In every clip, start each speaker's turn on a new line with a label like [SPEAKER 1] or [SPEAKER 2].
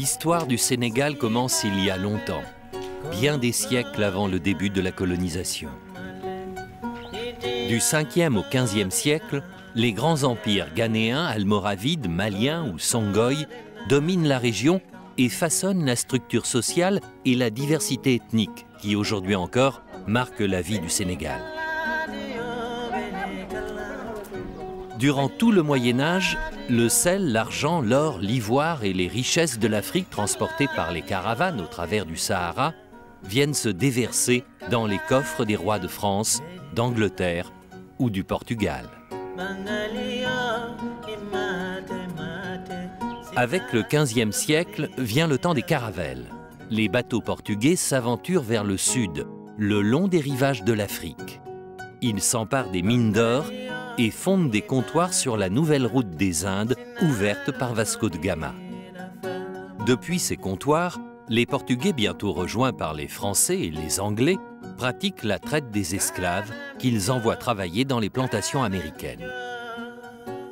[SPEAKER 1] L'histoire du Sénégal commence il y a longtemps, bien des siècles avant le début de la colonisation. Du 5e au 15e siècle, les grands empires ghanéens, almoravides, maliens ou songhai dominent la région et façonnent la structure sociale et la diversité ethnique qui, aujourd'hui encore, marquent la vie du Sénégal. Durant tout le Moyen-Âge, le sel, l'argent, l'or, l'ivoire et les richesses de l'Afrique transportées par les caravanes au travers du Sahara viennent se déverser dans les coffres des rois de France, d'Angleterre ou du Portugal. Avec le XVe siècle vient le temps des caravelles. Les bateaux portugais s'aventurent vers le sud, le long des rivages de l'Afrique. Ils s'emparent des mines d'or et fondent des comptoirs sur la nouvelle route des Indes ouverte par Vasco de Gama. Depuis ces comptoirs, les Portugais, bientôt rejoints par les Français et les Anglais, pratiquent la traite des esclaves qu'ils envoient travailler dans les plantations américaines.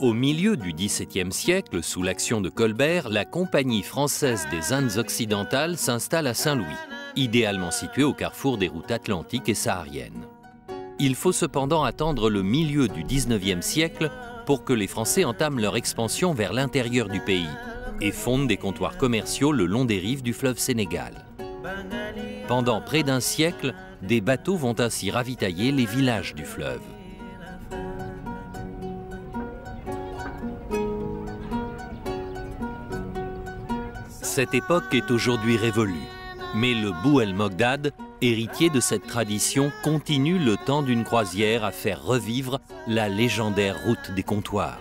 [SPEAKER 1] Au milieu du XVIIe siècle, sous l'action de Colbert, la Compagnie française des Indes occidentales s'installe à Saint-Louis, idéalement située au carrefour des routes atlantiques et sahariennes. Il faut cependant attendre le milieu du XIXe siècle pour que les Français entament leur expansion vers l'intérieur du pays et fondent des comptoirs commerciaux le long des rives du fleuve Sénégal. Pendant près d'un siècle, des bateaux vont ainsi ravitailler les villages du fleuve. Cette époque est aujourd'hui révolue, mais le Bou El Mogdad, héritier de cette tradition, continue le temps d'une croisière à faire revivre la légendaire route des comptoirs.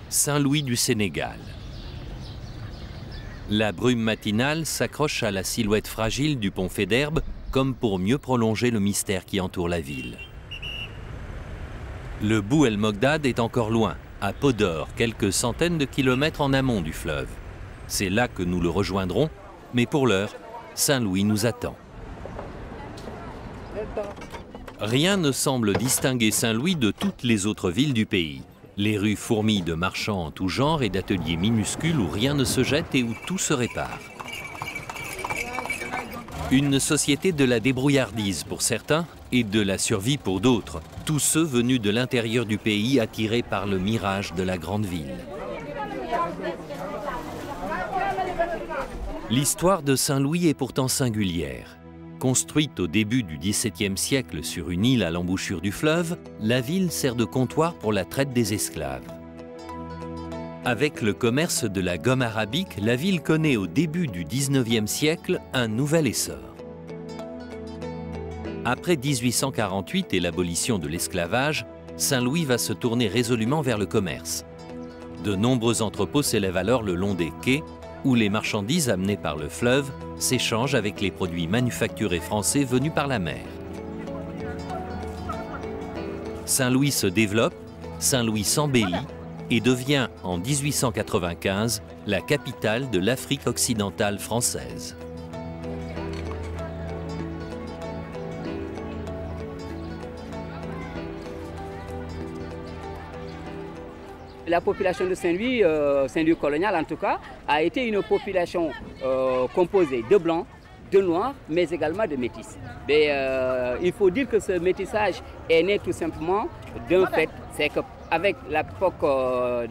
[SPEAKER 1] Saint-Louis du Sénégal. La brume matinale s'accroche à la silhouette fragile du pont Faidherbe comme pour mieux prolonger le mystère qui entoure la ville. Le Bou El Mogdad est encore loin, à Podor, quelques centaines de kilomètres en amont du fleuve. C'est là que nous le rejoindrons, mais pour l'heure, Saint-Louis nous attend. Rien ne semble distinguer Saint-Louis de toutes les autres villes du pays. Les rues fourmillent de marchands en tout genre et d'ateliers minuscules où rien ne se jette et où tout se répare. Une société de la débrouillardise pour certains et de la survie pour d'autres, tous ceux venus de l'intérieur du pays attirés par le mirage de la grande ville. L'histoire de Saint-Louis est pourtant singulière. Construite au début du XVIIe siècle sur une île à l'embouchure du fleuve, la ville sert de comptoir pour la traite des esclaves. Avec le commerce de la gomme arabique, la ville connaît au début du XIXe siècle un nouvel essor. Après 1848 et l'abolition de l'esclavage, Saint-Louis va se tourner résolument vers le commerce. De nombreux entrepôts s'élèvent alors le long des quais, où les marchandises amenées par le fleuve s'échangent avec les produits manufacturés français venus par la mer. Saint-Louis se développe, Saint-Louis s'embellit et devient en 1895 la capitale de l'Afrique occidentale française.
[SPEAKER 2] La population de Saint-Louis, Saint-Louis colonial en tout cas, a été une population composée de blancs, de noirs, mais également de métis. Mais, il faut dire que ce métissage est né tout simplement d'un fait, c'est qu'avec l'époque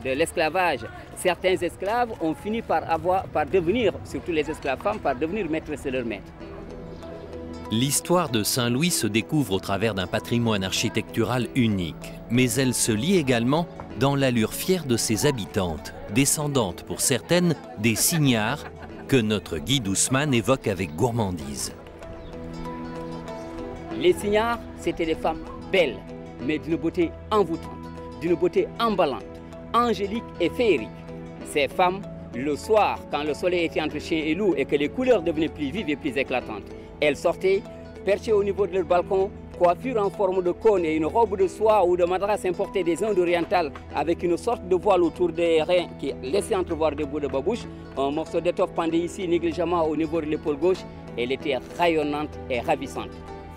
[SPEAKER 2] de l'esclavage, certains esclaves ont fini par devenir, surtout les esclaves femmes, par devenir maîtresses de leurs maîtres.
[SPEAKER 1] L'histoire de Saint-Louis se découvre au travers d'un patrimoine architectural unique, mais elle se lie également dans l'allure fière de ses habitantes, descendantes pour certaines des Signards que notre guide Ousmane évoque avec gourmandise.
[SPEAKER 2] Les Signards, c'étaient des femmes belles, mais d'une beauté envoûtante, d'une beauté emballante, angélique et féerique. Ces femmes, le soir, quand le soleil était entre chien et loup et que les couleurs devenaient plus vives et plus éclatantes, elles sortaient, perchées au niveau de leur balcon, coiffure en forme de cône et une robe de soie ou de madras importée des Indes orientales avec une sorte de voile autour des reins qui laissait entrevoir des bouts de babouche, un morceau d'étoffe pendait ici négligemment au niveau de l'épaule gauche. Elle était rayonnante et ravissante.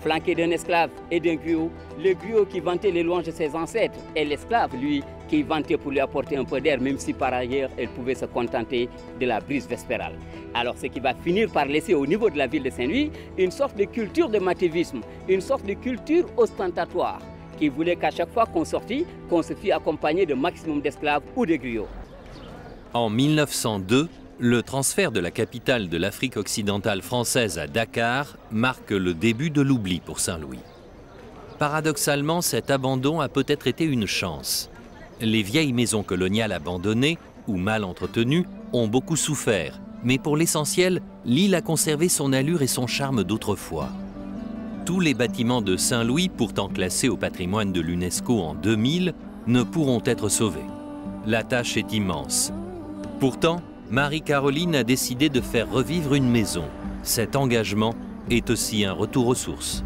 [SPEAKER 2] flanqué d'un esclave et d'un griot. Le griot qui vantait les louanges de ses ancêtres et l'esclave, lui, qui vantait pour lui apporter un peu d'air, même si par ailleurs elle pouvait se contenter de la brise vespérale. Alors ce qui va finir par laisser au niveau de la ville de Saint-Louis une sorte de culture de mativisme, une sorte de culture ostentatoire, qui voulait qu'à chaque fois qu'on sortit, qu'on se fît accompagner de maximum d'esclaves ou de griots.
[SPEAKER 1] En 1902, le transfert de la capitale de l'Afrique occidentale française à Dakar marque le début de l'oubli pour Saint-Louis. Paradoxalement, cet abandon a peut-être été une chance. Les vieilles maisons coloniales abandonnées ou mal entretenues ont beaucoup souffert, mais pour l'essentiel, l'île a conservé son allure et son charme d'autrefois. Tous les bâtiments de Saint-Louis, pourtant classés au patrimoine de l'UNESCO en 2000, ne pourront être sauvés. La tâche est immense. Pourtant, Marie-Caroline a décidé de faire revivre une maison. Cet engagement est aussi un retour aux sources.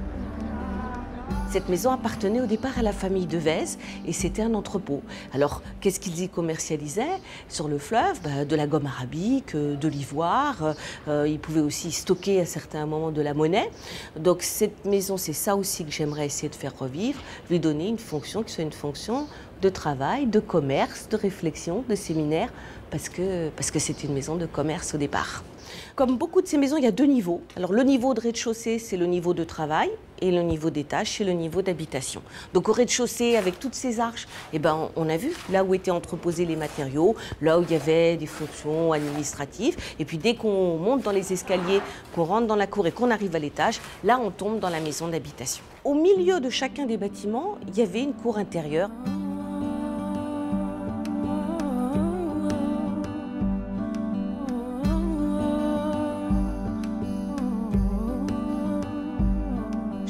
[SPEAKER 3] Cette maison appartenait au départ à la famille Devèze et c'était un entrepôt. Alors, qu'est-ce qu'ils y commercialisaient sur le fleuve? De la gomme arabique, de l'ivoire. Ils pouvaient aussi stocker à certains moments de la monnaie. Donc, cette maison, c'est ça aussi que j'aimerais essayer de faire revivre, lui donner une fonction qui soit une fonction de travail, de commerce, de réflexion, de séminaire, parce que c'est une maison de commerce au départ. Comme beaucoup de ces maisons, il y a deux niveaux. Alors le niveau de rez-de-chaussée, c'est le niveau de travail, et le niveau d'étage, c'est le niveau d'habitation. Donc au rez-de-chaussée, avec toutes ces arches, eh ben, on a vu là où étaient entreposés les matériaux, là où il y avait des fonctions administratives. Et puis dès qu'on monte dans les escaliers, qu'on rentre dans la cour et qu'on arrive à l'étage, là on tombe dans la maison d'habitation. Au milieu de chacun des bâtiments, il y avait une cour intérieure.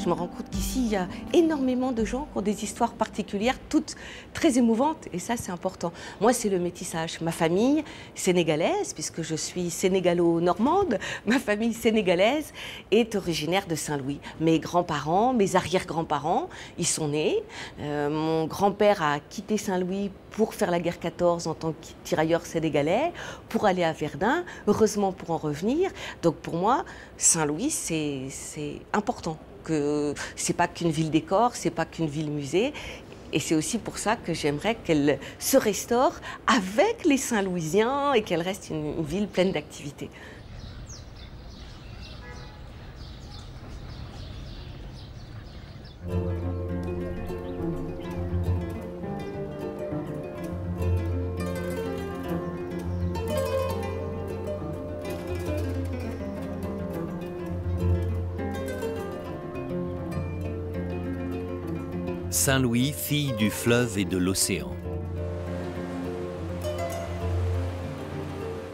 [SPEAKER 3] Je me rends compte qu'ici, il y a énormément de gens qui ont des histoires particulières, toutes très émouvantes, et ça, c'est important. Moi, c'est le métissage. Ma famille sénégalaise, puisque je suis sénégalo-normande, ma famille sénégalaise est originaire de Saint-Louis. Mes grands-parents, mes arrière-grands-parents, ils sont nés. Mon grand-père a quitté Saint-Louis pour faire la guerre 14 en tant que tirailleur sénégalais, pour aller à Verdun, heureusement pour en revenir. Donc pour moi, Saint-Louis, c'est important. Que c'est pas qu'une ville décor, c'est pas qu'une ville musée. Et c'est aussi pour ça que j'aimerais qu'elle se restaure avec les Saint-Louisiens et qu'elle reste une ville pleine d'activités.
[SPEAKER 1] Saint-Louis, fille du fleuve et de l'océan.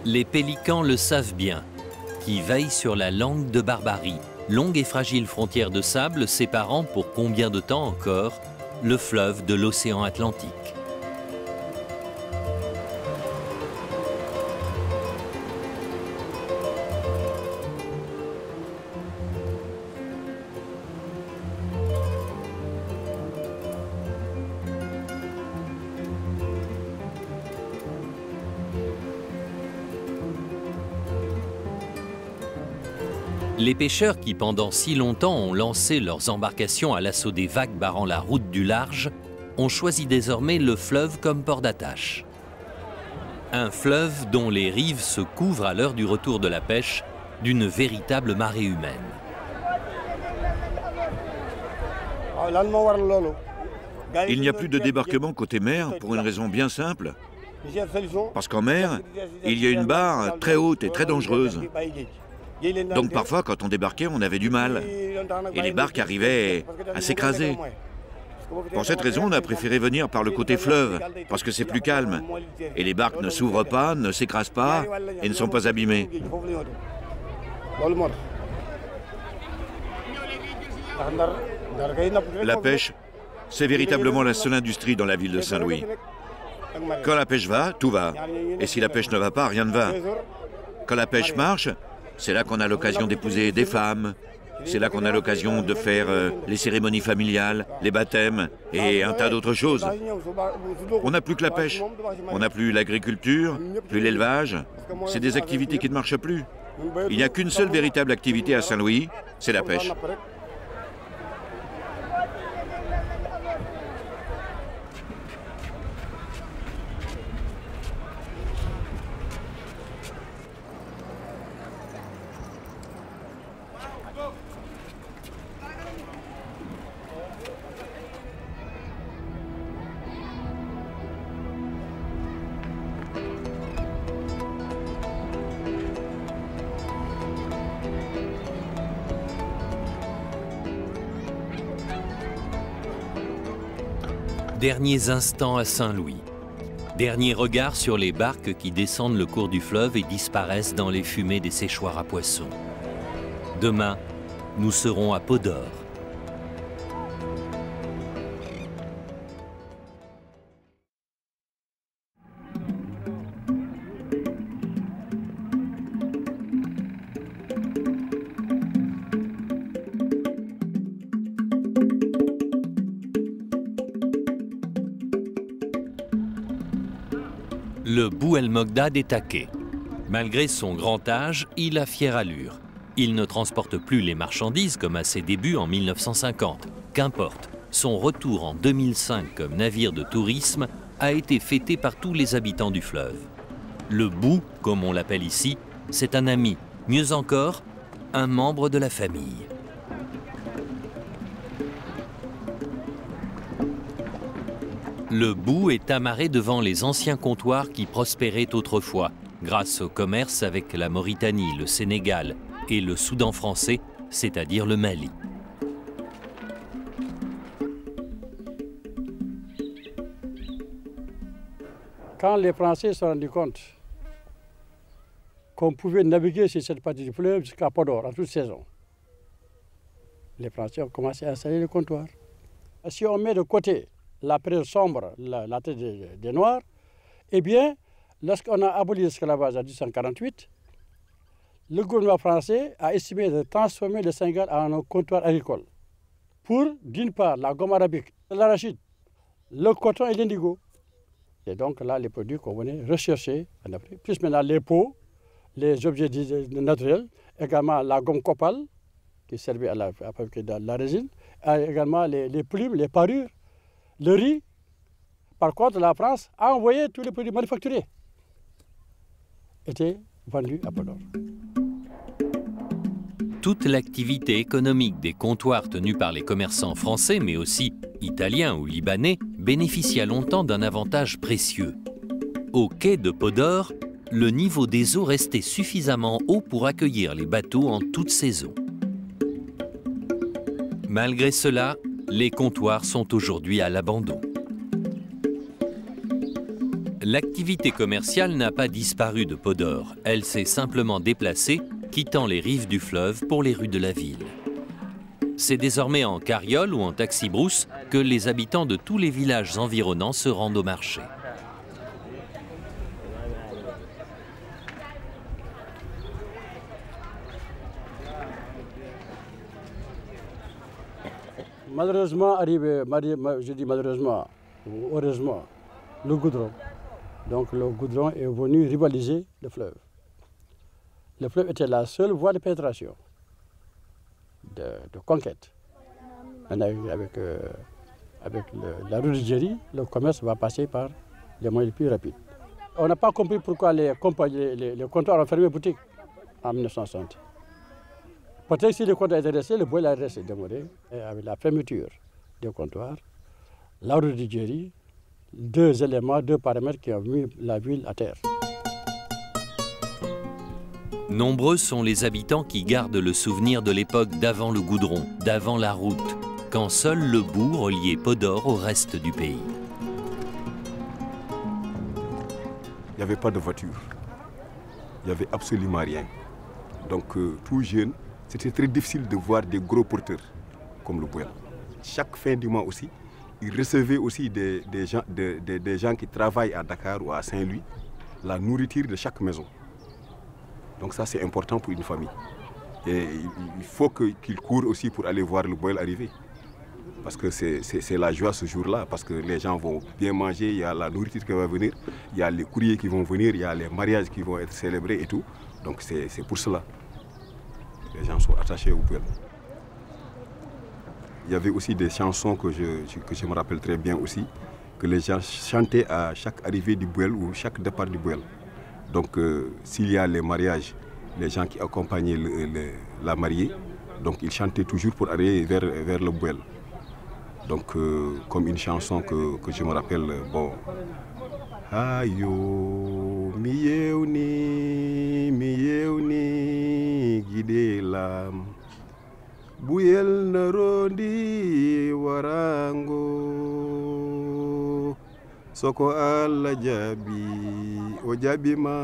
[SPEAKER 1] Les pélicans le savent bien, qui veillent sur la langue de Barbarie, longue et fragile frontière de sable séparant pour combien de temps encore le fleuve de l'océan Atlantique. Les pêcheurs qui, pendant si longtemps, ont lancé leurs embarcations à l'assaut des vagues barrant la route du large, ont choisi désormais le fleuve comme port d'attache. Un fleuve dont les rives se couvrent à l'heure du retour de la pêche d'une véritable marée humaine.
[SPEAKER 4] Il n'y a plus de débarquement côté mer pour une raison bien simple. Parce qu'en mer, il y a une barre très haute et très dangereuse. Donc parfois, quand on débarquait, on avait du mal. Et les barques arrivaient à s'écraser. Pour cette raison, on a préféré venir par le côté fleuve, parce que c'est plus calme. Et les barques ne s'ouvrent pas, ne s'écrasent pas et ne sont pas abîmées. La pêche, c'est véritablement la seule industrie dans la ville de Saint-Louis. Quand la pêche va, tout va. Et si la pêche ne va pas, rien ne va. Quand la pêche marche, c'est là qu'on a l'occasion d'épouser des femmes. C'est là qu'on a l'occasion de faire les cérémonies familiales, les baptêmes et un tas d'autres choses. On n'a plus que la pêche. On n'a plus l'agriculture, plus l'élevage. C'est des activités qui ne marchent plus. Il n'y a qu'une seule véritable activité à Saint-Louis, c'est la pêche.
[SPEAKER 1] Derniers instants à Saint-Louis. Dernier regard sur les barques qui descendent le cours du fleuve et disparaissent dans les fumées des séchoirs à poissons. Demain, nous serons à Podor. Le Bou El Mogdad est taqué. Malgré son grand âge, il a fière allure. Il ne transporte plus les marchandises comme à ses débuts en 1950. Qu'importe, son retour en 2005 comme navire de tourisme a été fêté par tous les habitants du fleuve. Le Bou, comme on l'appelle ici, c'est un ami, mieux encore, un membre de la famille. Le Bou est amarré devant les anciens comptoirs qui prospéraient autrefois, grâce au commerce avec la Mauritanie, le Sénégal et le Soudan français, c'est-à-dire le Mali.
[SPEAKER 5] Quand les Français se sont rendus compte qu'on pouvait naviguer sur cette partie du fleuve jusqu'à Podor en toute saison, les Français ont commencé à installer le comptoir. Si on met de côté la période sombre, la tête des Noirs, eh bien, lorsqu'on a aboli l'esclavage en 1848, le gouvernement français a estimé de transformer le Sénégal en un comptoir agricole pour, d'une part, la gomme arabique, l'arachide, le coton et l'indigo. Et donc là, les produits qu'on venait rechercher en Afrique, plus maintenant les peaux, les objets naturels, également la gomme copal, qui servait à fabriquer de la résine, et également les plumes, les parures, le riz. Par contre, la France a envoyé tous les produits manufacturés, étaient vendus à Podor.
[SPEAKER 1] Toute l'activité économique des comptoirs tenus par les commerçants français, mais aussi italiens ou libanais, bénéficia longtemps d'un avantage précieux. Au quai de Podor, le niveau des eaux restait suffisamment haut pour accueillir les bateaux en toute saison. Malgré cela, les comptoirs sont aujourd'hui à l'abandon. L'activité commerciale n'a pas disparu de Podor. Elle s'est simplement déplacée, quittant les rives du fleuve pour les rues de la ville. C'est désormais en carriole ou en taxi-brousse que les habitants de tous les villages environnants se rendent au marché.
[SPEAKER 5] Malheureusement, je dis malheureusement, ou heureusement, le goudron. Donc le goudron est venu rivaliser le fleuve. Le fleuve était la seule voie de pénétration, de conquête. Avec la rue de Djeri, le commerce va passer par les moyens les plus rapides. On n'a pas compris pourquoi les comptoirs ont fermé boutique en 1960. Peut-être que si le comptoir était resté, le bois a resté demeuré. Et avec la fermeture des comptoirs, la rue de Djeri, deux éléments, deux paramètres qui ont mis la ville à terre.
[SPEAKER 1] Nombreux sont les habitants qui gardent le souvenir de l'époque d'avant le goudron, d'avant la route, quand seul le Bou reliait Podor au reste du pays.
[SPEAKER 6] Il n'y avait pas de voiture, il n'y avait absolument rien. Donc tout jeune, c'était très difficile de voir des gros porteurs comme le Bouel. Chaque fin du mois aussi, il recevait aussi des gens qui travaillent à Dakar ou à Saint-Louis, la nourriture de chaque maison. Donc ça, c'est important pour une famille. Et il faut qu'il court aussi pour aller voir le Bouel arriver. Parce que c'est la joie ce jour-là, parce que les gens vont bien manger, il y a la nourriture qui va venir, il y a les courriers qui vont venir, il y a les mariages qui vont être célébrés et tout. Donc c'est pour cela. Les gens sont attachés au Bouel. Il y avait aussi des chansons que je me rappelle très bien aussi, que les gens chantaient à chaque arrivée du Bouel ou chaque départ du Bouel. Donc s'il y a les mariages, les gens qui accompagnaient la mariée, donc ils chantaient toujours pour aller vers le Bouel. Donc comme une chanson que je me rappelle, bon. Ayo miyeuni gidelam Buyel narondi warango Soko Allah jabi o jabi ma.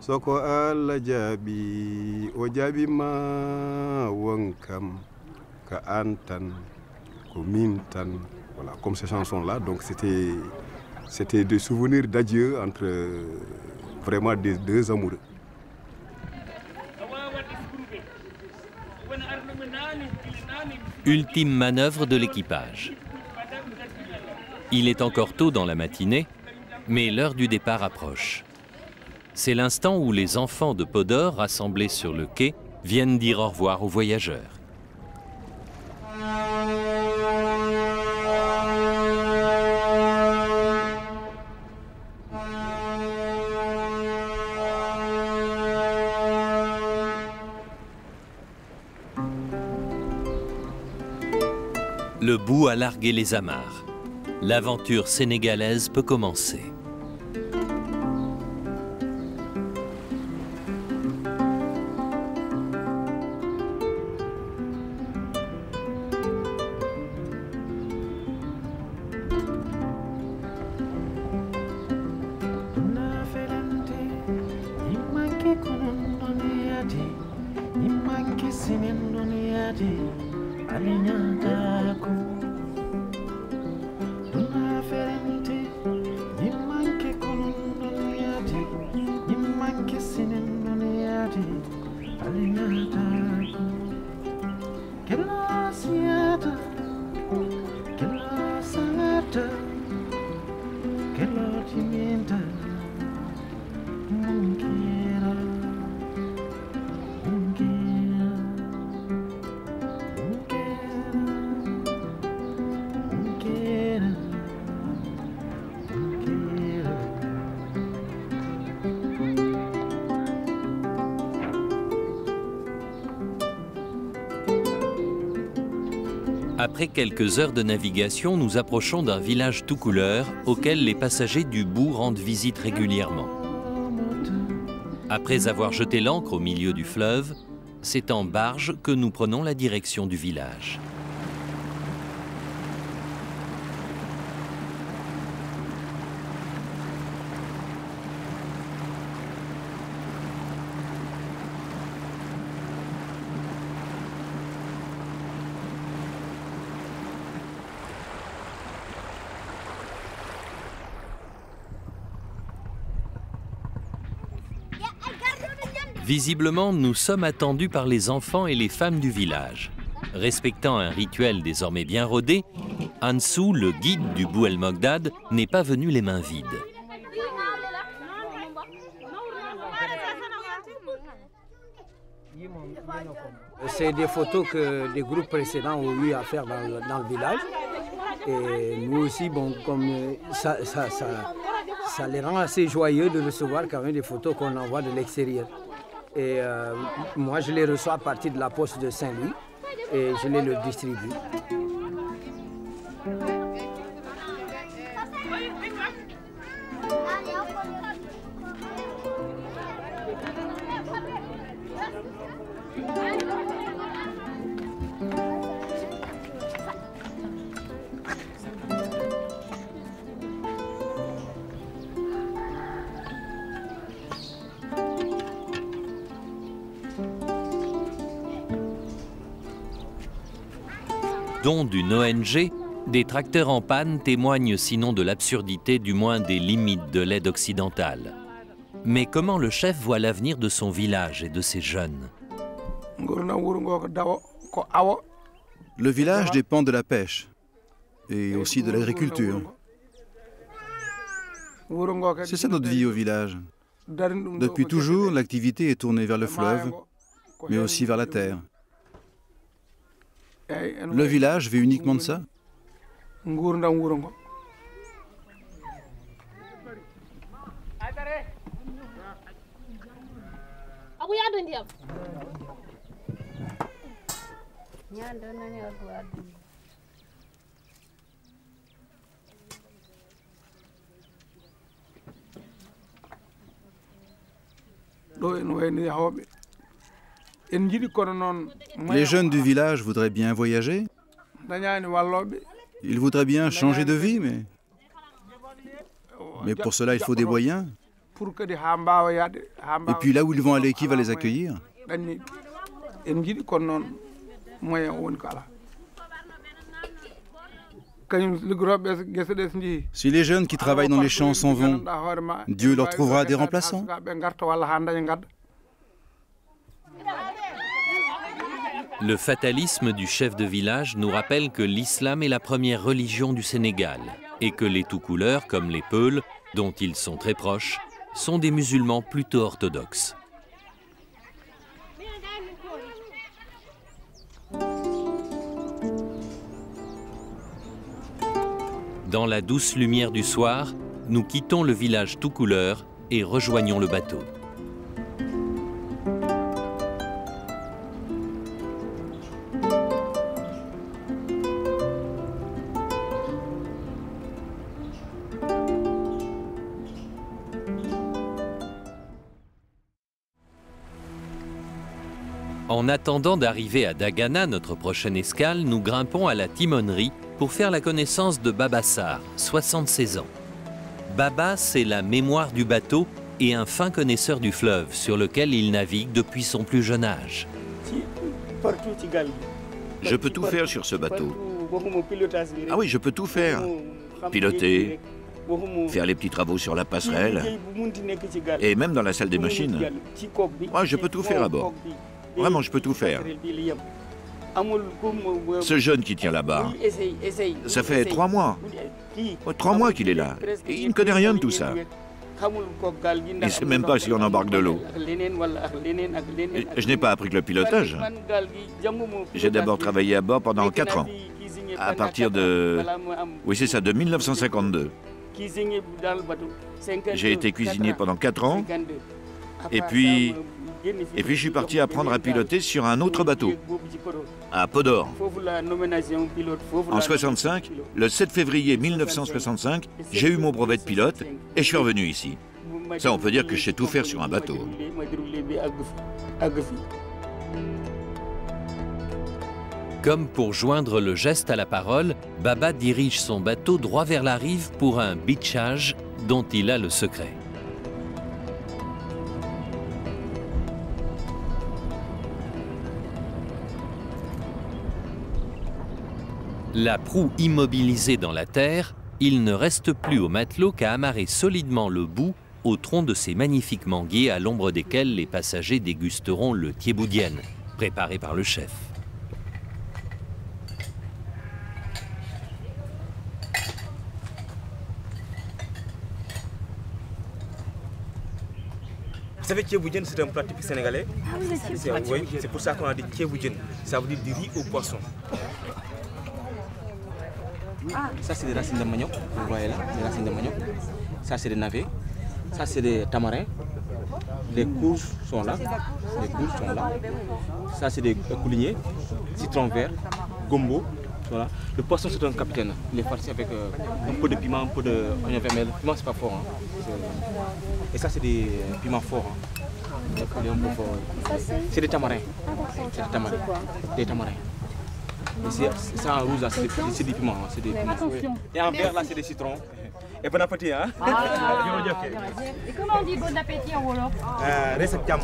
[SPEAKER 6] Soko Allah jabi o jabi ma wankam ka antan ko mintan. Voilà, comme ces chansons-là, donc c'était des souvenirs d'adieu entre vraiment deux amoureux.
[SPEAKER 1] Ultime manœuvre de l'équipage. Il est encore tôt dans la matinée, mais l'heure du départ approche. C'est l'instant où les enfants de Podor, rassemblés sur le quai, viennent dire au revoir aux voyageurs. Le bout a largué les amarres. L'aventure sénégalaise peut commencer. Après quelques heures de navigation, nous approchons d'un village tout couleur auquel les passagers du bout rendent visite régulièrement. Après avoir jeté l'ancre au milieu du fleuve, c'est en barge que nous prenons la direction du village. Visiblement, nous sommes attendus par les enfants et les femmes du village. Respectant un rituel désormais bien rodé, Ansou, le guide du Bou El Mogdad, n'est pas venu les mains vides.
[SPEAKER 7] C'est des photos que des groupes précédents ont eu à faire dans le village. Et nous aussi, bon, comme ça les rend assez joyeux de recevoir quand même des photos qu'on envoie de l'extérieur. Et moi, je les reçois à partir de la poste de Saint-Louis et je les le distribue.
[SPEAKER 1] Don d'une ONG, des tracteurs en panne témoignent sinon de l'absurdité, du moins des limites de l'aide occidentale. Mais comment le chef voit l'avenir de son village et de ses jeunes?
[SPEAKER 8] Le village dépend de la pêche et aussi de l'agriculture. C'est ça notre vie au village. Depuis toujours, l'activité est tournée vers le fleuve, mais aussi vers la terre. Le village vit uniquement de ça. Les jeunes du village voudraient bien voyager. Ils voudraient bien changer de vie, mais pour cela, il faut des moyens. Et puis là où ils vont aller, qui va les accueillir? Si les jeunes qui travaillent dans les champs s'en vont, Dieu leur trouvera des remplaçants.
[SPEAKER 1] Le fatalisme du chef de village nous rappelle que l'islam est la première religion du Sénégal et que les tout-couleurs, comme les Peuls, dont ils sont très proches, sont des musulmans plutôt orthodoxes. Dans la douce lumière du soir, nous quittons le village tout couleur et rejoignons le bateau. En attendant d'arriver à Dagana, notre prochaine escale, nous grimpons à la timonerie pour faire la connaissance de Baba Sarr, 76 ans. Baba, c'est la mémoire du bateau et un fin connaisseur du fleuve sur lequel il navigue depuis son plus jeune âge.
[SPEAKER 4] Je peux tout faire sur ce bateau. Ah oui, je peux tout faire. Piloter, faire les petits travaux sur la passerelle, et même dans la salle des machines. Ouais, je peux tout faire à bord. Vraiment, je peux tout faire. Ce jeune qui tient là-bas, ça fait 3 mois. 3 mois qu'il est là. Et il ne connaît rien de tout ça. Il ne sait même pas si on embarque de l'eau. Je n'ai pas appris que le pilotage. J'ai d'abord travaillé à bord pendant 4 ans. À partir de... Oui, c'est ça, de 1952. J'ai été cuisinier pendant 4 ans. Et puis, je suis parti apprendre à piloter sur un autre bateau, à Podor. En 65, le 7 février 1965, j'ai eu mon brevet de pilote et je suis revenu ici. Ça, on peut dire que je sais tout faire sur un bateau.
[SPEAKER 1] Comme pour joindre le geste à la parole, Baba dirige son bateau droit vers la rive pour un beachage dont il a le secret. La proue immobilisée dans la terre, il ne reste plus au matelot qu'à amarrer solidement le bout au tronc de ces magnifiques manguiers à l'ombre desquels les passagers dégusteront le thieboudienne, préparé par le chef.
[SPEAKER 9] Vous savez, thieboudienne, c'est un plat typique sénégalais. Ah oui, c'est pour ça qu'on a dit thieboudienne. Ça veut dire du riz au poisson. Ah. Ça, c'est des racines de manioc, vous voyez là, des racines de manioc. Ça, c'est des navets. Ça, c'est des tamarins. Les courges sont là. Les courges sont là. Ça, c'est des couliniers, citron vert, gombo. Voilà. Le poisson, c'est un capitaine. Il est farci avec un peu de piment, un peu d'oignon vermel. Le piment, c'est pas fort. Hein. Et ça, c'est des piments forts. Hein. C'est des tamarins. C'est des tamarins. Des tamarins. Et ça en rouge, c'est des piments. Des piments. Et en vert, là, c'est des citrons. Et bon appétit, hein?
[SPEAKER 10] Et comment on dit bon appétit en wolof?
[SPEAKER 9] Recette jam.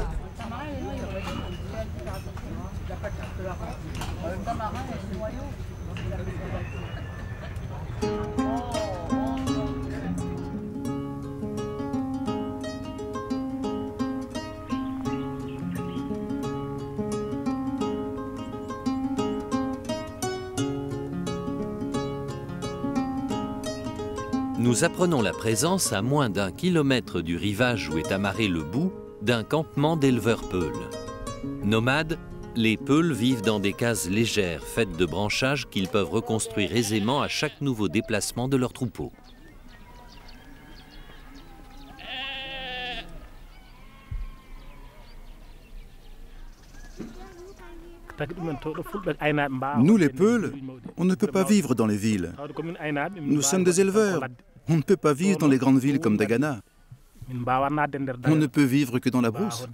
[SPEAKER 1] Nous apprenons la présence à moins d'1 kilomètre du rivage où est amarré le bout d'un campement d'éleveurs peuls. Nomades, les peuls vivent dans des cases légères faites de branchages qu'ils peuvent reconstruire aisément à chaque nouveau déplacement de leur troupeau.
[SPEAKER 8] Nous, les Peuls, on ne peut pas vivre dans les villes. Nous sommes des éleveurs. On ne peut pas vivre dans les grandes villes comme Dagana. On ne peut vivre que dans la brousse.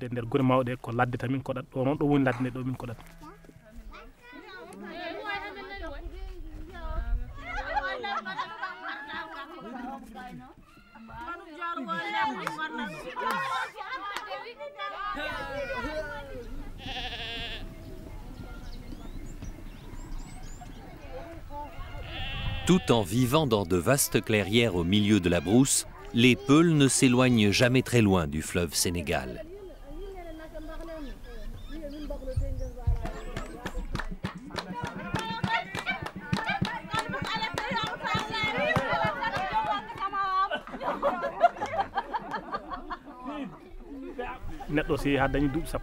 [SPEAKER 1] Tout en vivant dans de vastes clairières au milieu de la brousse, les Peuls ne s'éloignent jamais très loin du fleuve Sénégal.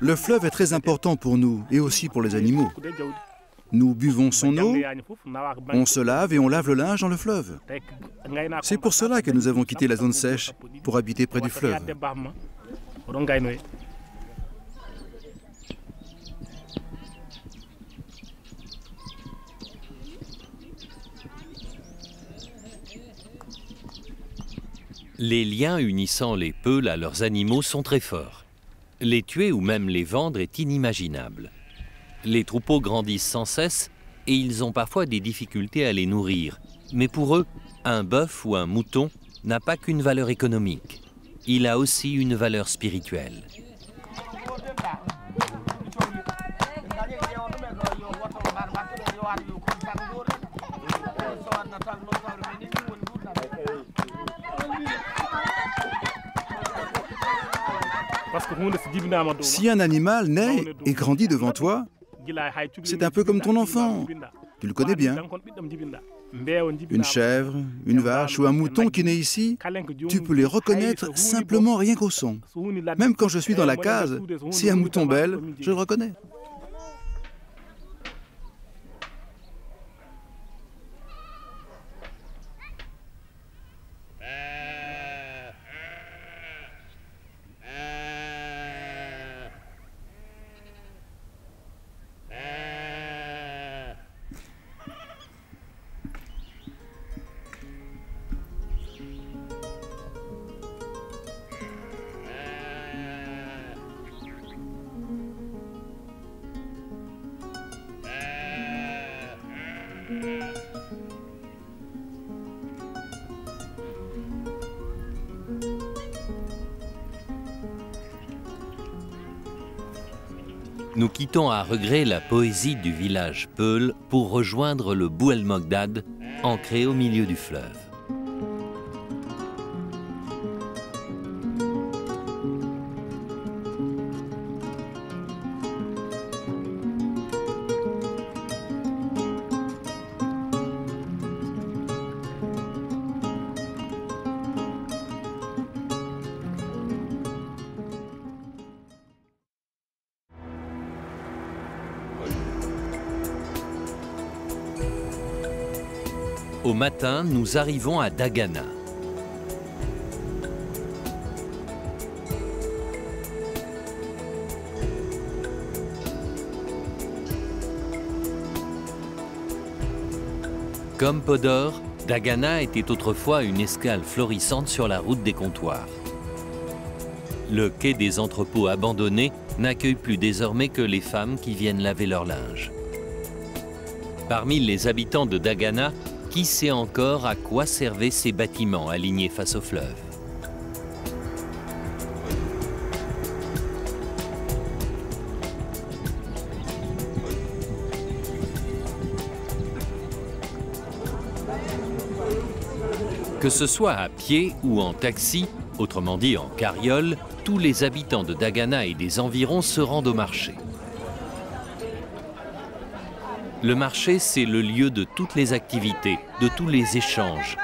[SPEAKER 8] Le fleuve est très important pour nous et aussi pour les animaux. Nous buvons son eau, on se lave et on lave le linge dans le fleuve. C'est pour cela que nous avons quitté la zone sèche pour habiter près du fleuve.
[SPEAKER 1] Les liens unissant les Peuls à leurs animaux sont très forts. Les tuer ou même les vendre est inimaginable. Les troupeaux grandissent sans cesse et ils ont parfois des difficultés à les nourrir. Mais pour eux, un bœuf ou un mouton n'a pas qu'une valeur économique. Il a aussi une valeur spirituelle.
[SPEAKER 8] Si un animal naît et grandit devant toi, c'est un peu comme ton enfant. Tu le connais bien. Une chèvre, une vache ou un mouton qui naît ici, tu peux les reconnaître simplement rien qu'au son. Même quand je suis dans la case, si un mouton bêle, je le reconnais.
[SPEAKER 1] Nous quittons à regret la poésie du village Peul pour rejoindre le Bouel Mogdad, ancré au milieu du fleuve. Au matin, nous arrivons à Dagana. Comme Podor, Dagana était autrefois une escale florissante sur la route des comptoirs. Le quai des entrepôts abandonnés n'accueille plus désormais que les femmes qui viennent laver leur linge. Parmi les habitants de Dagana, qui sait encore à quoi servaient ces bâtiments alignés face au fleuve? Que ce soit à pied ou en taxi, autrement dit en carriole, tous les habitants de Dagana et des environs se rendent au marché. Le marché, c'est le lieu de toutes les activités, de tous les échanges.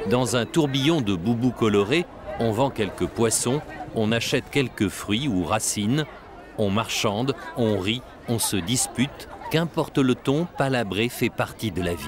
[SPEAKER 1] Dans un tourbillon de boubous colorés, on vend quelques poissons, on achète quelques fruits ou racines, on marchande, on rit, on se dispute, qu'importe le ton, palabrer fait partie de la vie.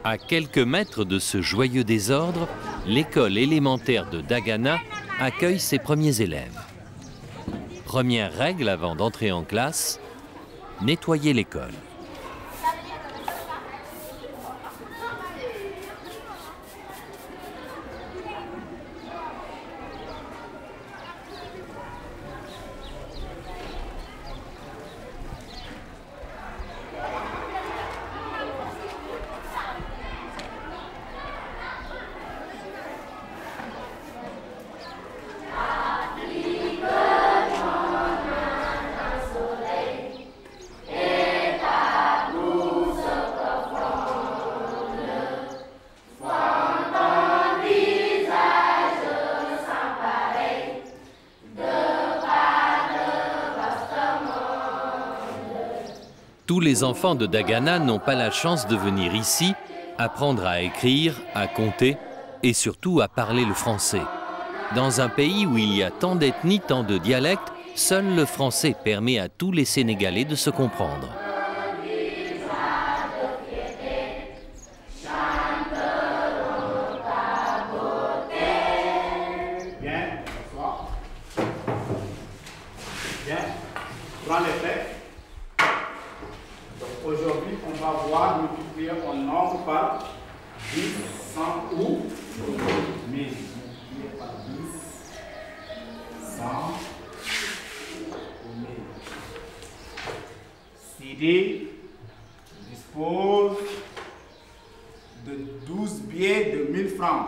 [SPEAKER 1] À quelques mètres de ce joyeux désordre, l'école élémentaire de Dagana accueille ses premiers élèves. Première règle avant d'entrer en classe, nettoyer l'école. Tous les enfants de Dagana n'ont pas la chance de venir ici apprendre à écrire, à compter et surtout à parler le français. Dans un pays où il y a tant d'ethnies, tant de dialectes, seul le français permet à tous les Sénégalais de se comprendre.
[SPEAKER 11] Aujourd'hui, on va voir multiplier en nombre par 10, 100 ou 1000. Multiplier par 10, 100 ou 1000. Sidi dispose de 12 billets de 1000 francs.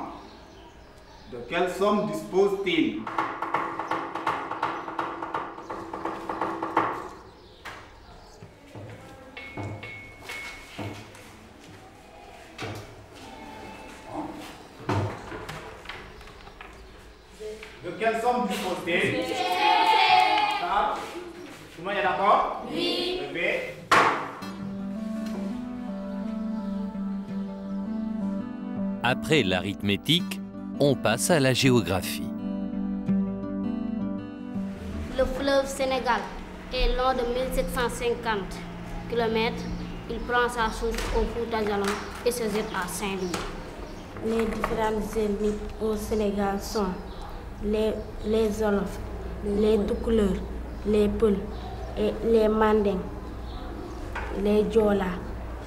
[SPEAKER 11] De quelle somme dispose-t-il? De quelle somme dispose-t-il? Tout le monde est d'accord? Oui. Levez.
[SPEAKER 1] Après l'arithmétique, on passe à la géographie.
[SPEAKER 12] Le fleuve Sénégal est long de 1750 km. Il prend sa source au Fouta Djallon et se jette à Saint-Louis. Les différentes ethnies au Sénégal sont les Wolof, les Toucouleurs, les Peuls, et les Manding, les Diola,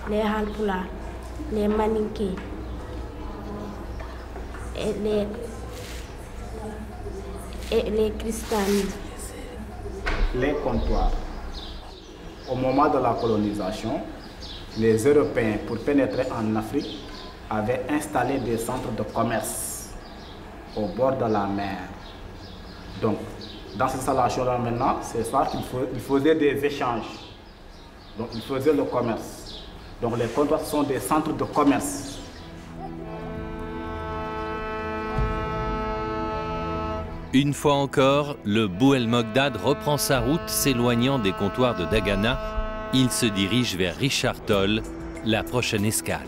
[SPEAKER 12] les Halpulaar, les Maninké et les Christianis.
[SPEAKER 11] Les comptoirs. Au moment de la colonisation, les Européens, pour pénétrer en Afrique, avaient installé des centres de commerce au bord de la mer. Donc, dans cette installation-là maintenant, c'est ça qu'ils faisaient des échanges. Donc, ils faisaient le commerce. Donc, les comptoirs sont des centres de commerce.
[SPEAKER 1] Une fois encore, le Bou El Mogdad reprend sa route s'éloignant des comptoirs de Dagana. Il se dirige vers Richard Toll, la prochaine escale.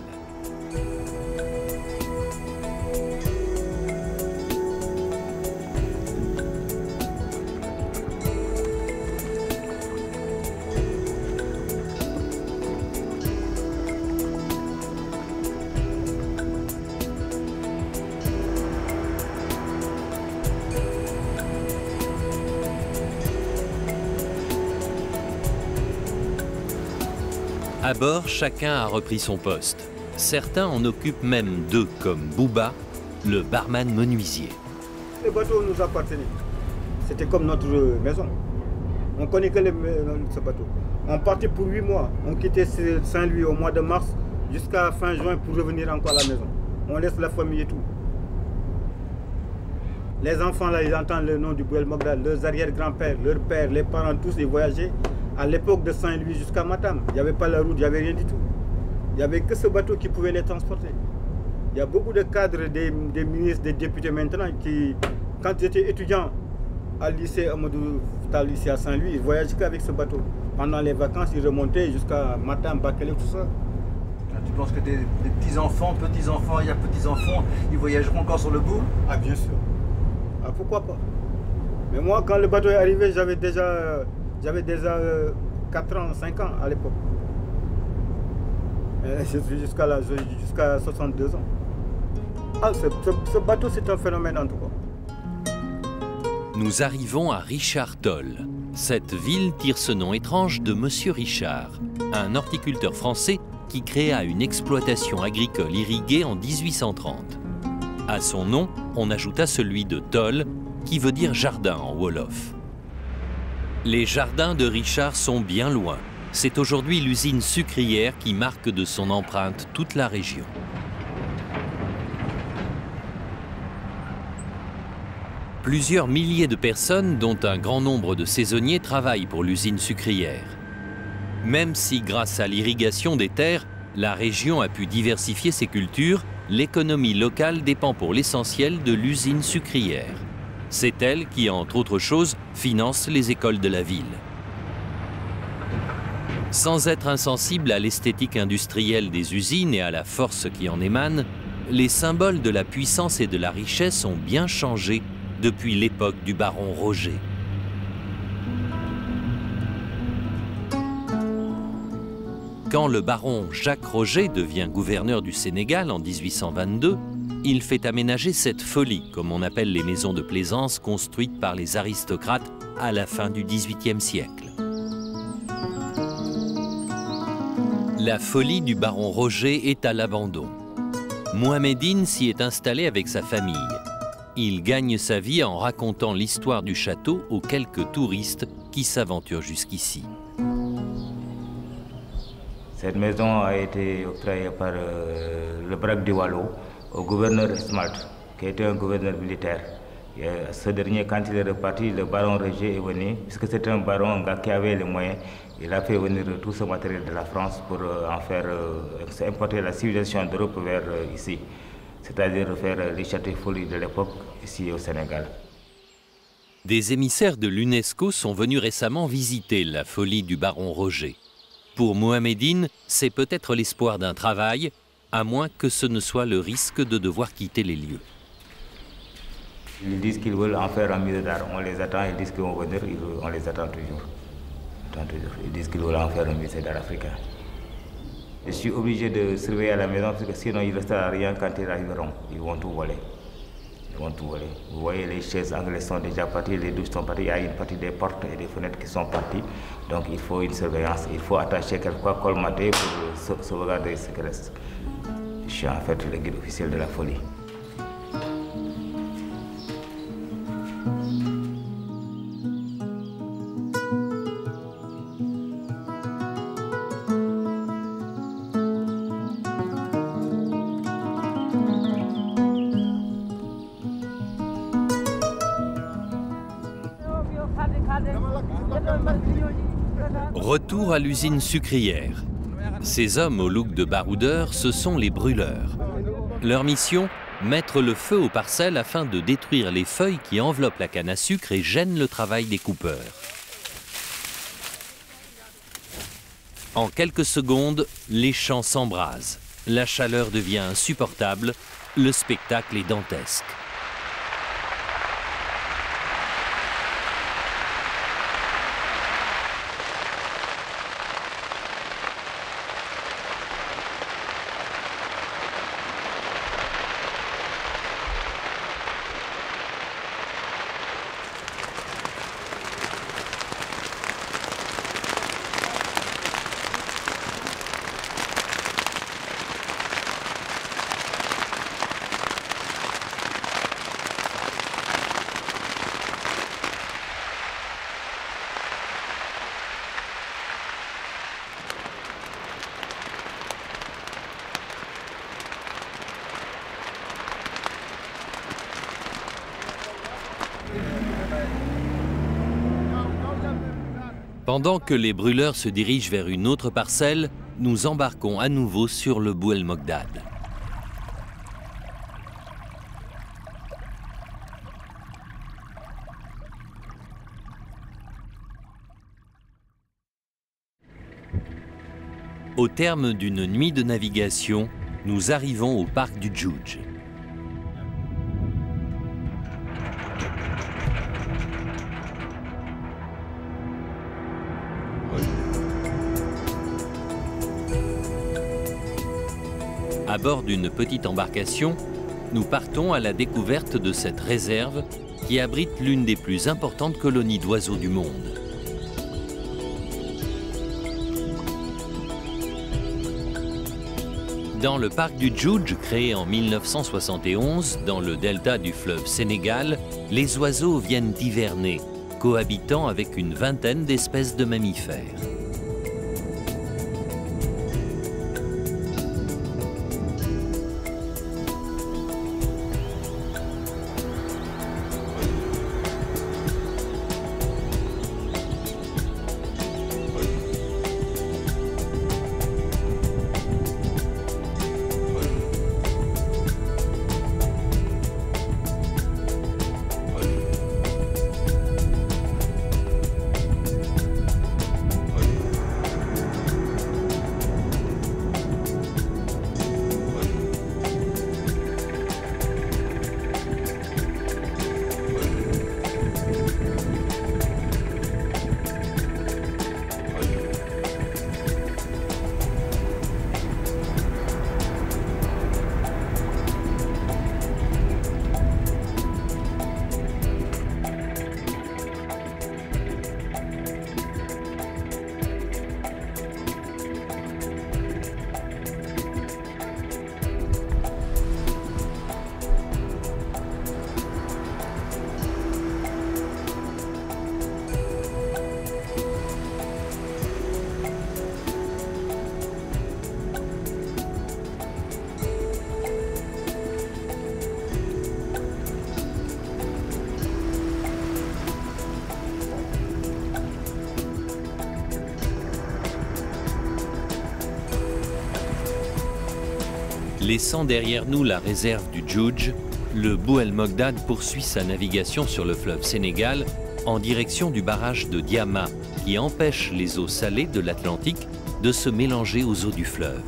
[SPEAKER 1] À bord, chacun a repris son poste. Certains en occupent même deux, comme Bouba, le barman menuisier.
[SPEAKER 13] Le bateau nous appartenait. C'était comme notre maison. On connaît que ce bateau. On partait pour 8 mois. On quittait Saint-Louis au mois de mars jusqu'à fin juin pour revenir encore à la maison. On laisse la famille et tout. Les enfants, là, ils entendent le nom du Bou El Mogdad, leurs arrière-grands-pères, leurs pères, les parents, tous, ils voyageaient. À l'époque de Saint-Louis jusqu'à Matam, il n'y avait pas la route, il n'y avait rien du tout. Il n'y avait que ce bateau qui pouvait les transporter. Il y a beaucoup de cadres, des ministres, des députés maintenant qui, quand ils étaient étudiants à lycée Amadou Tal, ici à Saint-Louis, ils voyageaient qu'avec ce bateau. Pendant les vacances, ils remontaient jusqu'à Matam, Bakelé, tout ça.
[SPEAKER 14] Tu penses que des petits-enfants, il y a petits-enfants, ils voyageront encore sur le Bou?
[SPEAKER 13] Ah bien sûr. Ah, pourquoi pas. Mais moi, quand le bateau est arrivé, j'avais déjà 4 ans, 5 ans à l'époque. Jusqu'à 62 ans. Ah, ce bateau, c'est un phénomène en tout cas.
[SPEAKER 1] Nous arrivons à Richard Toll. Cette ville tire ce nom étrange de Monsieur Richard, un horticulteur français qui créa une exploitation agricole irriguée en 1830. À son nom, on ajouta celui de Toll, qui veut dire jardin en wolof. Les jardins de Richard sont bien loin. C'est aujourd'hui l'usine sucrière qui marque de son empreinte toute la région. Plusieurs milliers de personnes, dont un grand nombre de saisonniers, travaillent pour l'usine sucrière. Même si, grâce à l'irrigation des terres, la région a pu diversifier ses cultures, l'économie locale dépend pour l'essentiel de l'usine sucrière. C'est elle qui, entre autres choses, finance les écoles de la ville. Sans être insensible à l'esthétique industrielle des usines et à la force qui en émane, les symboles de la puissance et de la richesse ont bien changé depuis l'époque du baron Roger. Quand le baron Jacques Roger devient gouverneur du Sénégal en 1822, il fait aménager cette folie, comme on appelle les maisons de plaisance construites par les aristocrates à la fin du XVIIIe siècle. La folie du baron Roger est à l'abandon. Mohamedine s'y est installé avec sa famille. Il gagne sa vie en racontant l'histoire du château aux quelques touristes qui s'aventurent jusqu'ici.
[SPEAKER 15] Cette maison a été octroyée par le Braque du Wallo au gouverneur Esmalt, qui était un gouverneur militaire. Et ce dernier, quand il est reparti, le baron Roger est venu, puisque c'est un baron, un gars qui avait les moyens. Il a fait venir tout ce matériel de la France pour importer la civilisation d'Europe vers ici. C'est-à-dire faire les châteaux folies de l'époque ici au Sénégal.
[SPEAKER 1] Des émissaires de l'UNESCO sont venus récemment visiter la folie du baron Roger. Pour Mohamedine, c'est peut-être l'espoir d'un travail, à moins que ce ne soit le risque de devoir quitter les lieux.
[SPEAKER 15] Ils disent qu'ils veulent en faire un musée d'art. On les attend, ils disent qu'ils vont venir, on les attend toujours. Ils disent qu'ils veulent en faire un musée d'art africain. Je suis obligé de surveiller à la maison parce que sinon il ne restera rien quand ils arriveront. Ils vont tout voler. Ils vont tout voler. Vous voyez, les chaises anglaises sont déjà parties, les douches sont parties, il y a une partie des portes et des fenêtres qui sont parties. Donc il faut une surveillance, il faut attacher quelquefois colmater pour sauvegarder ce qui reste. Je suis en fait le guide officiel de la folie.
[SPEAKER 1] Retour à l'usine sucrière. Ces hommes au look de baroudeurs, ce sont les brûleurs. Leur mission, mettre le feu aux parcelles afin de détruire les feuilles qui enveloppent la canne à sucre et gênent le travail des coupeurs. En quelques secondes, les champs s'embrasent. La chaleur devient insupportable, le spectacle est dantesque. Pendant que les brûleurs se dirigent vers une autre parcelle, nous embarquons à nouveau sur le Bouel Mogdad. Au terme d'une nuit de navigation, nous arrivons au parc du Djoudj. À bord d'une petite embarcation, nous partons à la découverte de cette réserve qui abrite l'une des plus importantes colonies d'oiseaux du monde. Dans le parc du Djoudj, créé en 1971, dans le delta du fleuve Sénégal, les oiseaux viennent hiverner, cohabitant avec une vingtaine d'espèces de mammifères. Laissant derrière nous la réserve du Djoudj, le Bou El Mogdad poursuit sa navigation sur le fleuve Sénégal en direction du barrage de Diama, qui empêche les eaux salées de l'Atlantique de se mélanger aux eaux du fleuve.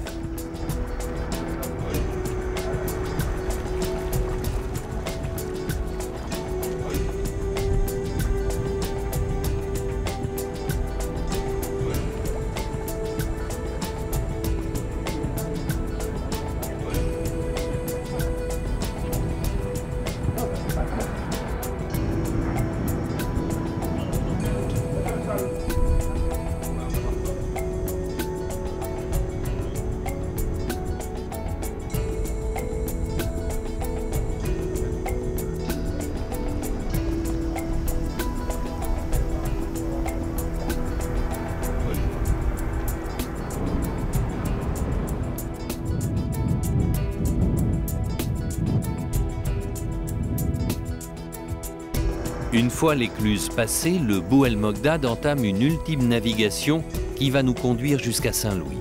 [SPEAKER 1] Une fois l'écluse passée, le Bou El Mogdad entame une ultime navigation qui va nous conduire jusqu'à Saint-Louis.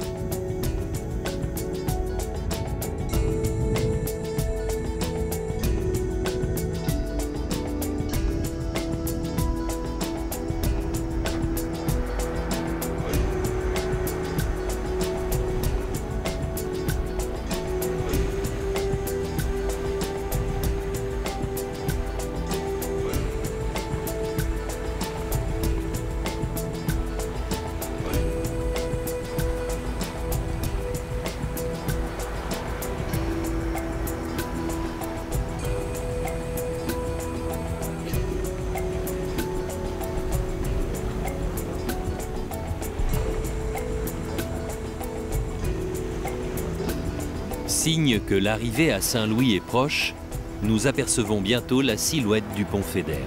[SPEAKER 1] Signe que l'arrivée à Saint-Louis est proche, nous apercevons bientôt la silhouette du pont Faidherbe.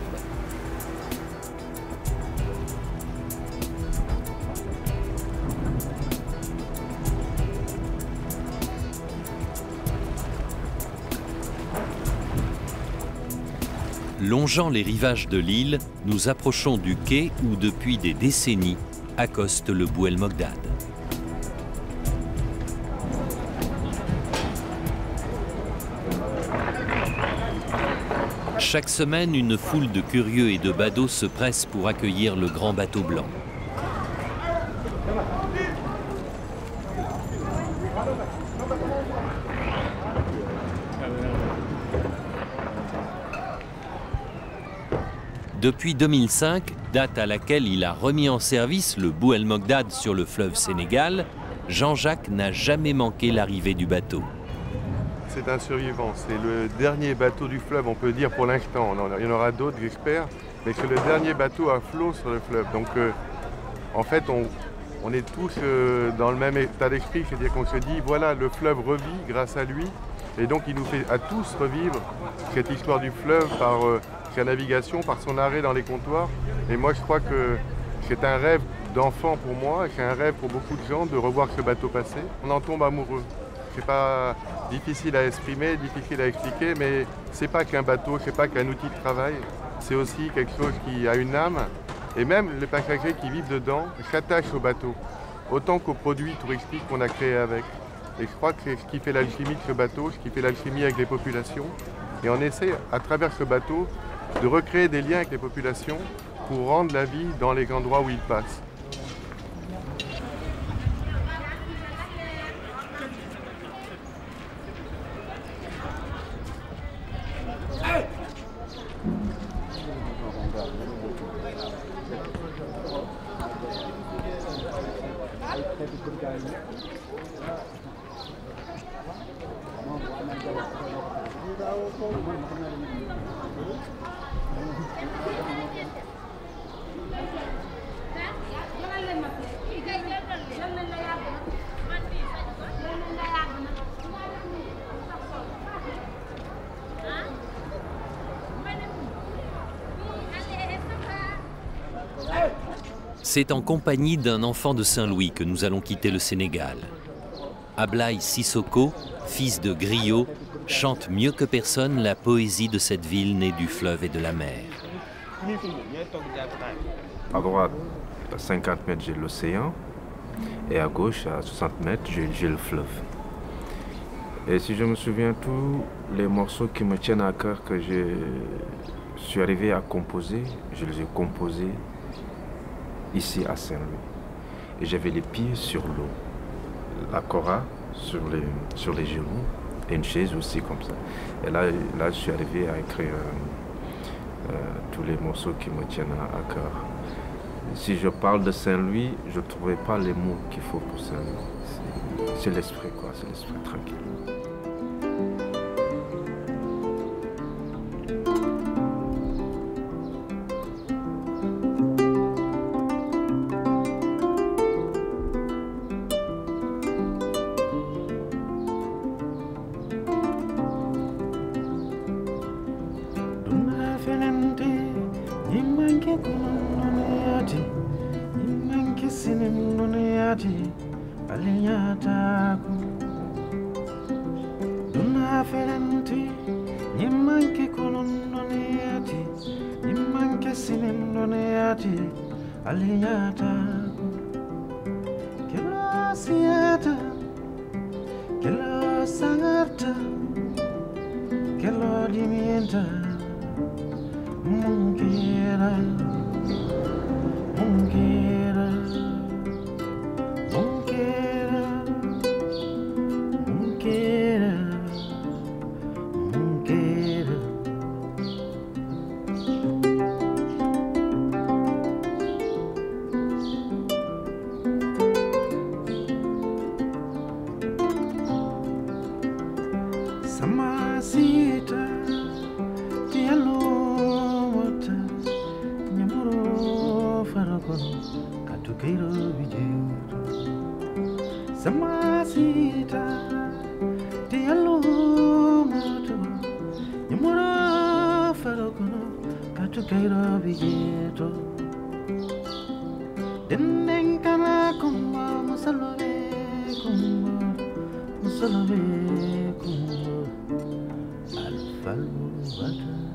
[SPEAKER 1] Longeant les rivages de l'île, nous approchons du quai où depuis des décennies accoste le Bou El Mogdad. Chaque semaine, une foule de curieux et de badauds se presse pour accueillir le grand bateau blanc. Depuis 2005, date à laquelle il a remis en service le Bou El Mogdad sur le fleuve Sénégal, Jean-Jacques n'a jamais manqué l'arrivée du bateau.
[SPEAKER 16] c'est un survivant. C'est le dernier bateau du fleuve, on peut dire pour l'instant. Il y en aura d'autres, j'espère. Mais c'est le dernier bateau à flot sur le fleuve. Donc en fait, on est tous dans le même état d'esprit. C'est-à-dire qu'on se dit, voilà, le fleuve revit grâce à lui. Et donc il nous fait à tous revivre cette histoire du fleuve par sa navigation, par son arrêt dans les comptoirs. Et moi je crois que c'est un rêve d'enfant pour moi, et c'est un rêve pour beaucoup de gens de revoir ce bateau passer. On en tombe amoureux. C'est pas difficile à exprimer, difficile à expliquer, mais c'est pas qu'un bateau, c'est pas qu'un outil de travail. C'est aussi quelque chose qui a une âme. Et même les passagers qui vivent dedans s'attachent au bateau, autant qu'aux produits touristiques qu'on a créés avec. Et je crois que c'est ce qui fait l'alchimie de ce bateau, ce qui fait l'alchimie avec les populations. Et on essaie, à travers ce bateau, de recréer des liens avec les populations pour rendre la vie dans les endroits où ils passent.
[SPEAKER 1] C'est en compagnie d'un enfant de Saint-Louis que nous allons quitter le Sénégal. Ablaye Sissoko, fils de griot, chante mieux que personne la poésie de cette ville née du fleuve et de la mer.
[SPEAKER 17] À droite, à 50 mètres, j'ai l'océan. Et à gauche, à 60 mètres, j'ai le fleuve. Et si je me souviens, tous les morceaux qui me tiennent à cœur, que je suis arrivé à composer, je les ai composés ici à Saint-Louis. Et j'avais les pieds sur l'eau, la cora sur les genoux et une chaise aussi comme ça. Et là je suis arrivé à écrire tous les morceaux qui me tiennent à cœur. Si je parle de Saint-Louis, je ne trouverai pas les mots qu'il faut pour Saint-Louis. C'est l'esprit, quoi, c'est l'esprit tranquille.
[SPEAKER 18] Alfa